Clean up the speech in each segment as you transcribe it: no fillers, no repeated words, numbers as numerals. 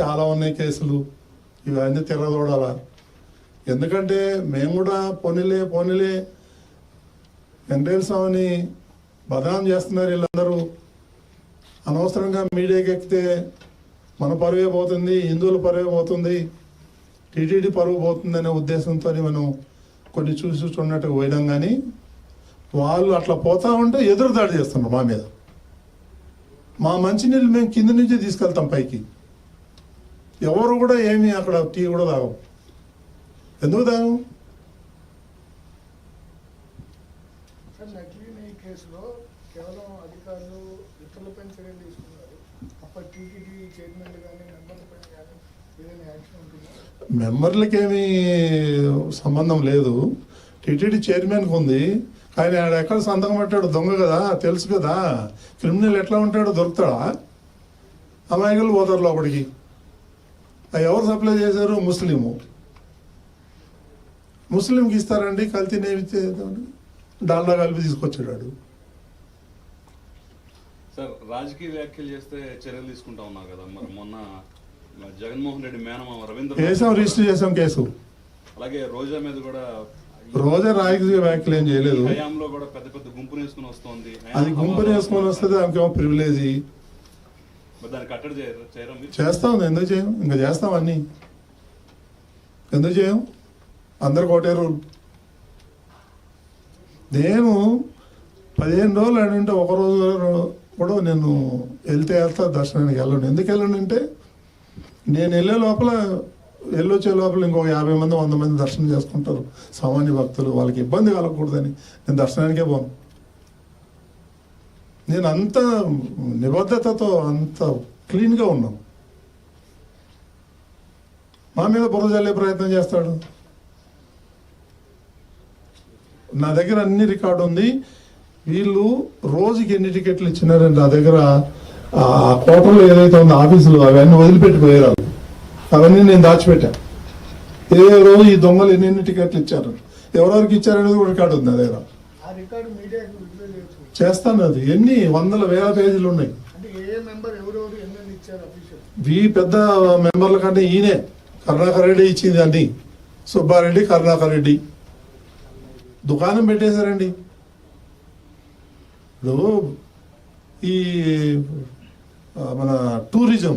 చాలా ఉన్నాయి కేసులు, ఇవన్నీ తిరగదోడాలా. ఎందుకంటే మేము కూడా పోనీలే వెంకటేశ్వర స్వామిని బదనాం చేస్తున్నారు వీళ్ళందరూ. అనవసరంగా మీడియాకి ఎక్కితే మన పరువే పోతుంది, హిందువుల పరువే పోతుంది, టీటీడీ పరువు పోతుంది అనే ఉద్దేశంతో మనం కొన్ని చూస్తున్నట్టుగా పోయినాం. కానీ వాళ్ళు అట్లా పోతా ఉంటే ఎదురుదాడి చేస్తున్నారు మా మీద. మా మంచినీళ్ళు మేము కింద నుంచి తీసుకెళ్తాం పైకి. ఎవరు కూడా ఏమి అక్కడ టీ కూడా తాగం. ఎందుకు తాగం? కేసులో కేవలం అధికారులు ఇతరులపై చర్యలు తీసుకున్నారు. అప్పటి టీటీడీ చైర్మన్లు కానీ మెంబర్లపై కానీ ఏదైనా యాక్షన్ ఉంటుందా? మెంబర్లకేమీ సంబంధం లేదు. టీటీడీ చైర్మన్కి ఉంది. కానీ ఆడ ఎక్కడ సంతకం పెట్టాడు? దొంగ కదా, తెలుసు కదా. క్రిమినల్ ఎట్లా ఉంటాడో దొరుకుతాడా? అమాయకులు పోతారు లోపలికి. ఎవరు సప్లై చేశారు? ముస్లింకి ఇస్తారండి. కల్తీ నేమితే డాల్డా కలిపి తీసుకొచ్చాడు. సార్, రాజకీయ వ్యాఖ్యలు చేస్తే చర్యలు తీసుకుంటా ఉన్నారు కదా. మరి మొన్న జగన్మోహన్ రెడ్డి మేనమామ రవీంద్ర రిజిస్టర్ చేసాం కేసు. అలాగే రోజా మీద కూడా రాజకీయ వ్యాఖ్యలు ఏం చేయలేదు. హయాంలో కూడా పెద్ద పెద్ద గుంపుని వేసుకుని వస్తుంది. అది గుంపుని వేసుకొని వస్తుంది, ఆమెకేమో ప్రివిలేజీ. దాన్ని కట్టడి చేయరా? చేస్తాం. ఎందుకు చేయం? ఇంకా చేస్తాం అన్నీ. ఎందుకు చేయం? అందరికి ఒకటే రూల్. నేను 15 రోజులు అంటే ఒక రోజు కూడా నేను వెళ్తా దర్శనానికి వెళ్ళను. ఎందుకు వెళ్ళను అంటే నేను వెళ్ళొచ్చే లోపల ఇంకొక 50 మంది 100 మంది దర్శనం చేసుకుంటారు సామాన్య భక్తులు. వాళ్ళకి ఇబ్బంది కలగకూడదని నేను దర్శనానికే పోను. నేను అంత నిబద్ధతతో అంత క్లీన్గా ఉన్నాను. మా మీద బురద జల్లే ప్రయత్నం చేస్తాడు. నా దగ్గర అన్ని రికార్డు ఉంది. వీళ్ళు రోజుకి ఎన్ని టికెట్లు ఇచ్చినారని నా దగ్గర ఆ కోటలో ఏదైతే ఉందో ఆఫీసులు అవన్నీ వదిలిపెట్టిపోయారు. అవన్నీ నేను దాచిపెట్టా. ఏ రోజు ఈ దొంగలు ఎన్ని టికెట్లు ఇచ్చారు, ఎవరెవరికి ఇచ్చారనేది కూడా రికార్డు ఉంది నా దగ్గర. చేస్తాను. అది ఎన్ని వందల వేల పేజీలు ఉన్నాయి. ఈ పెద్ద మెంబర్ల కంటే ఈయనే కరుణాకర్ రెడ్డి ఇచ్చింది అన్ని. సుబ్బారెడ్డి, కరుణాకర్ రెడ్డి దుకాణం పెట్టేశారండి. ఇప్పుడు ఈ మన టూరిజం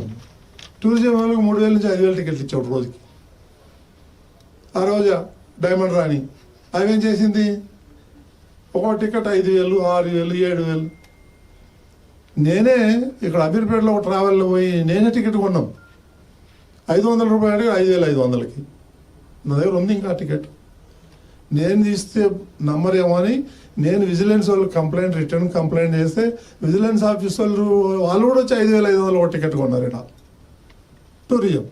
వాళ్ళకి 3,000 నుంచి 5,000 టికెట్లు ఇచ్చాడు రోజుకి. ఆ రోజా డైమండ్ రాణి అవేం చేసింది? ఒక్కో టికెట్ 5,000, 6,000, 7,000. నేనే ఇక్కడ అమీర్పేటలో ఒక ట్రావెల్లో పోయి నేనే టికెట్ కొన్నాం. 500 రూపాయలు 5,500కి. నా దగ్గర ఉంది ఇంకా టికెట్. నేను తీస్తే నమ్మరేమో అని నేను విజిలెన్స్ వాళ్ళు రిటర్న్ కంప్లైంట్ చేస్తే విజిలెన్స్ ఆఫీస్ వాళ్ళు కూడా వచ్చి 5,500 ఒక టికెట్ కొన్నారు. ఇక్కడ టూరిజం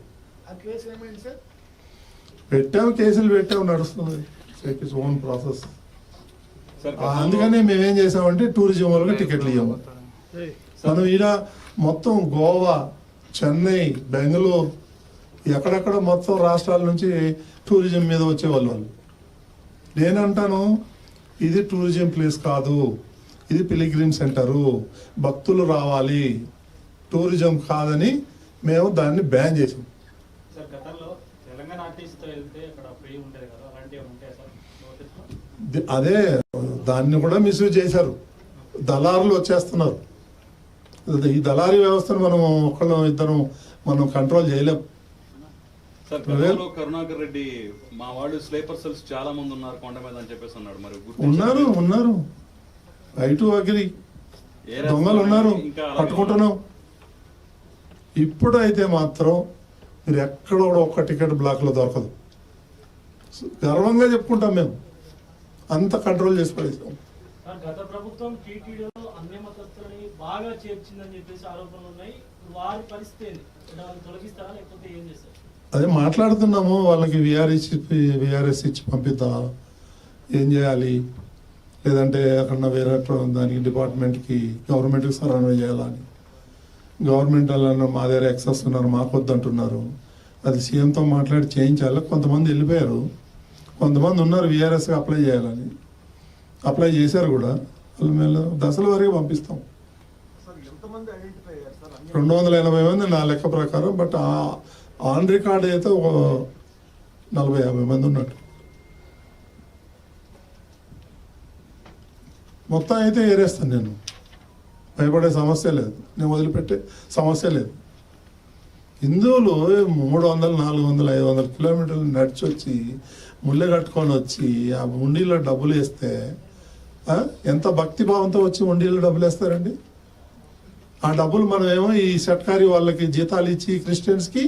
కేసులు పెట్టాము, నడుస్తుంది. Own process. అందుకనే మేమేం చేసామంటే టూరిజం వాళ్ళకి టికెట్లు ఇవ్వము. మనం ఈడ మొత్తం గోవా, చెన్నై, బెంగళూరు ఎక్కడెక్కడ మొత్తం రాష్ట్రాల నుంచి టూరిజం మీద వచ్చేవాళ్ళు. నేనంటాను ఇది టూరిజం ప్లేస్ కాదు, ఇది పిలిగ్రిమ్ సెంటరు, భక్తులు రావాలి, టూరిజం కాదని మేము దాన్ని బ్యాన్ చేసాం. అదే దాన్ని కూడా మిస్యూజ్ చేశారు. దళారులు వచ్చేస్తున్నారు. ఈ దళారీ వ్యవస్థను మనం ఇద్దరం మనం కంట్రోల్ చేయలేం. కరుణాకర్ రెడ్డి మా వాళ్ళు స్లీపర్ సెల్స్ చాలా మంది ఉన్నారు కొండ మీద అని చెప్పేసి అన్నాడు. మరి ఉన్నారు ఐటు అగ్రి దొంగలు ఉన్నారు, పట్టుకుంటున్నాం. ఇప్పుడైతే మాత్రం మీరు ఎక్కడ కూడా ఒక్క టికెట్ బ్లాక్లో దొరకదు. గర్వంగా చెప్పుకుంటాం మేము. అంత కంట్రోల్ చేసి పడేసాం. గత ప్రభుత్వం టీటీడీలో అన్ని మతస్థులని బాగా చేర్చిందని చెప్పేసి ఆరోపణలు ఉన్నాయి. వారి పరిస్థితి తొలగిస్తారా లేకపోతే ఏం చేస్తారు? అదే మాట్లాడుతున్నాము. వాళ్ళకి విఆర్ఎస్ ఇచ్చి పంపిద్దాం, ఏం చేయాలి, లేదంటే అక్కడ వేరే దానికి డిపార్ట్మెంట్కి గవర్నమెంట్కి సరఫరా చేయాలని. గవర్నమెంట్ వాళ్ళన్నా మా దగ్గర ఎక్సెస్ ఉన్నారు, మాకొద్దు అంటున్నారు. అది సీఎంతో మాట్లాడి చేయించాలి. కొంతమంది వెళ్ళిపోయారు, కొంతమంది ఉన్నారు విఆర్ఎస్కి అప్లై చేయాలని. అప్లై చేశారు కూడా. వాళ్ళు మేము దశల వరకు పంపిస్తాం. ఎంతమంది ఐడెంటిఫై అయ్యారు సార్? 280 మంది నా లెక్క ప్రకారం. బట్ ఆన్ రికార్డ్ అయితే ఒక 40-50 మంది ఉన్నట్టు. మొత్తం అయితే ఏరేస్తాను నేను, భయపడే సమస్య లేదు, నేను వదిలిపెట్టే సమస్య లేదు. హిందువులు 300, 400, 500 కిలోమీటర్లు నడిచి వచ్చి ముళ్ళె కట్టుకొని వచ్చి ఆ ఉండిలో డబ్బులు వేస్తే ఎంత భక్తిభావంతో వచ్చి ఉండిలో డబ్బులు వేస్తారండి. ఆ డబ్బులు మనమేమో ఈ సట్కారీ వాళ్ళకి జీతాలు ఇచ్చి క్రిస్టియన్స్కి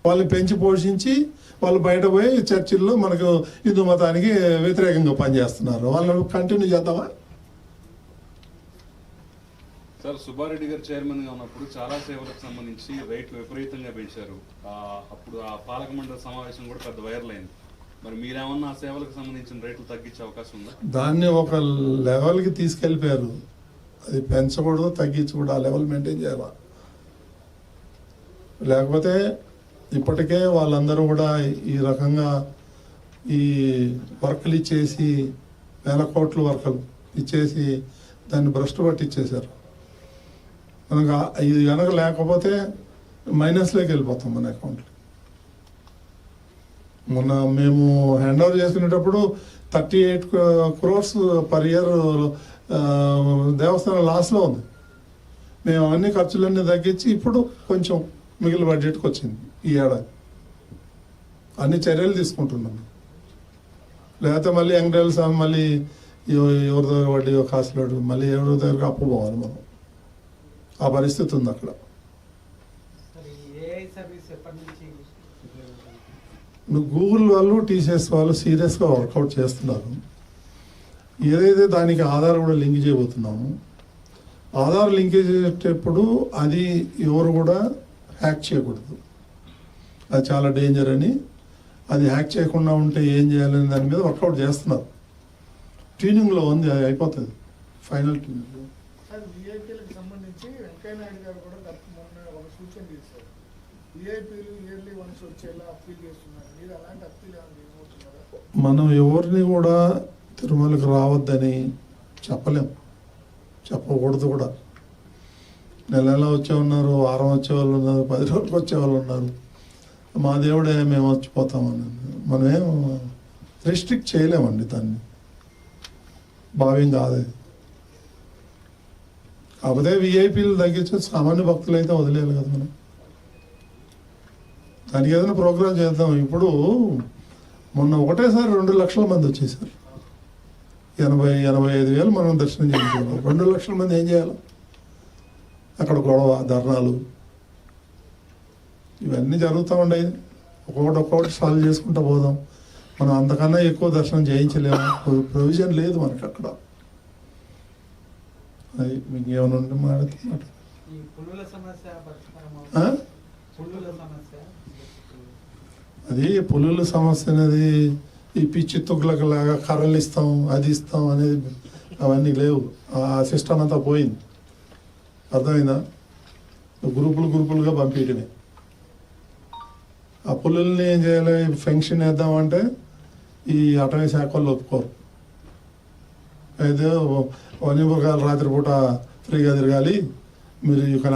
వాళ్ళని పెంచి పోషించి వాళ్ళు బయట పోయి చర్చిల్లో మనకు హిందూ మతానికి వ్యతిరేకంగా పనిచేస్తున్నారు. వాళ్ళని కంటిన్యూ చేద్దామా? సార్, సుబ్బారెడ్డి గారు చైర్మన్ గా ఉన్నప్పుడు చాలా సేవలకు సంబంధించి రేట్లు విపరీతంగా పెంచారు. అప్పుడు ఆ పాలక మండలి సమావేశం కూడా పెద్ద వైరల్ అయింది. మరి మీరేమన్నా ఆ సేవలకు సంబంధించిన రేట్లు తగ్గించే అవకాశం ఉందా? దాన్ని ఒక లెవెల్కి తీసుకెళ్ళిపోయారు. అది పెంచకూడదు, తగ్గించకూడదు, ఆ లెవెల్ మెయింటైన్ చేయాలి. లేకపోతే ఇప్పటికే వాళ్ళందరూ కూడా ఈ రకంగా ఈ వర్కులు ఇచ్చేసి 1,000 కోట్ల వర్కులు ఇచ్చేసి దాన్ని భ్రష్టు పట్టించేశారు. మనకు ఇది కనుక లేకపోతే మైనస్లోకి వెళ్ళిపోతాం మన అకౌంట్లో. మొన్న మేము హ్యాండ్ ఓవర్ చేసుకునేటప్పుడు 38 crores పర్ ఇయర్ దేవస్థానం లాస్లో ఉంది. మేము అన్ని ఖర్చులన్నీ తగ్గించి ఇప్పుడు కొంచెం మిగిలిన బడ్జెట్కి వచ్చింది ఈ ఏడాది. అన్ని చర్యలు తీసుకుంటున్నాం. లేకపోతే మళ్ళీ యంగ్డల్స్ మళ్ళీ ఎవరి దగ్గర వడ్డీ కాసులాడు మళ్ళీ ఎవరి దగ్గరకు అప్పు పోవాలి మనం. ఆ పరిస్థితి ఉంది అక్కడ. నువ్వు గూగుల్ వాళ్ళు టీసీఎస్ వాళ్ళు సీరియస్గా వర్కౌట్ చేస్తున్నారు. ఏదైతే దానికి ఆధార్ కూడా లింక్ చేయబోతున్నాము, ఆధార్ లింకేజ్ చేసేటప్పుడు అది ఎవరు కూడా హ్యాక్ చేయకూడదు. అది చాలా డేంజర్ అని, అది హ్యాక్ చేయకుండా ఉంటే ఏం చేయాలని దాని మీద వర్కౌట్ చేస్తున్నారు. ట్యూనింగ్లో ఉంది, అది అయిపోతుంది ఫైనల్ ట్యూనింగ్లో. సార్, విఐపీలకు సంబంధించి వెంకయ్య నాయుడు గారు కూడా మొన్న ఒక సూచన చేశారు. విఐపీలు ఇయర్లీ వన్స్ వచ్చేలా అప్పీల్ చేస్తున్నారు. మీరు అలాంటి అప్పీల్ ఏమవుతున్నారా? మనం ఎవరిని కూడా తిరుమలకు రావద్దని చెప్పలేం, చెప్పకూడదు కూడా. నెల వచ్చే ఉన్నారు, వారం వచ్చే వాళ్ళు ఉన్నారు, 10 రోజులకు వచ్చే వాళ్ళు ఉన్నారు. మా దేవుడే మేము వచ్చిపోతామని మనమేం రిస్ట్రిక్ట్ చేయలేమండి. దాన్ని భావ్యం కాదు. కాకపోతే విఐపీలు తగ్గించి సామాన్య భక్తులు అయితే వదిలేయాలి కదా మనం. దానికి ఏదైనా ప్రోగ్రామ్ చేద్దాం. ఇప్పుడు మొన్న ఒకటేసారి 2 లక్షల మంది వచ్చేసారు. 80-85 వేలు మనం దర్శనం చేయించుకున్నాం. 2 లక్షల మంది ఏం చేయాలి? అక్కడ గొడవ, ధర్నాలు ఇవన్నీ జరుగుతూ ఉండేది. ఒక్కొక్కటి సాల్వ్ చేసుకుంటూ పోదాం. మనం అంతకన్నా ఎక్కువ దర్శనం చేయించలేము, ప్రొవిజన్ లేదు మనకి అక్కడ. అది మీకు ఏమైనా ఉంటే మాట్లాడుతున్నట్టు. అది పులుల సమస్య అనేది ఈ పిచ్చి తుగ్లకు లాగా కర్రలు ఇస్తాం, అది ఇస్తాం అనేది అవన్నీ లేవు. ఆ సిస్టమ్ అంతా పోయింది. అర్థమైందా? గ్రూపులుగా పంపించడమే. ఆ పులుల్ని ఏం చేయాలి? ఫెన్షన్ వేద్దామంటే ఈ అటవీ శాఖ వాళ్ళు ఒప్పుకోరు. అయితే వన్యమృగాలు రాత్రిపూట ఫ్రీగా తిరగాలి, మీరు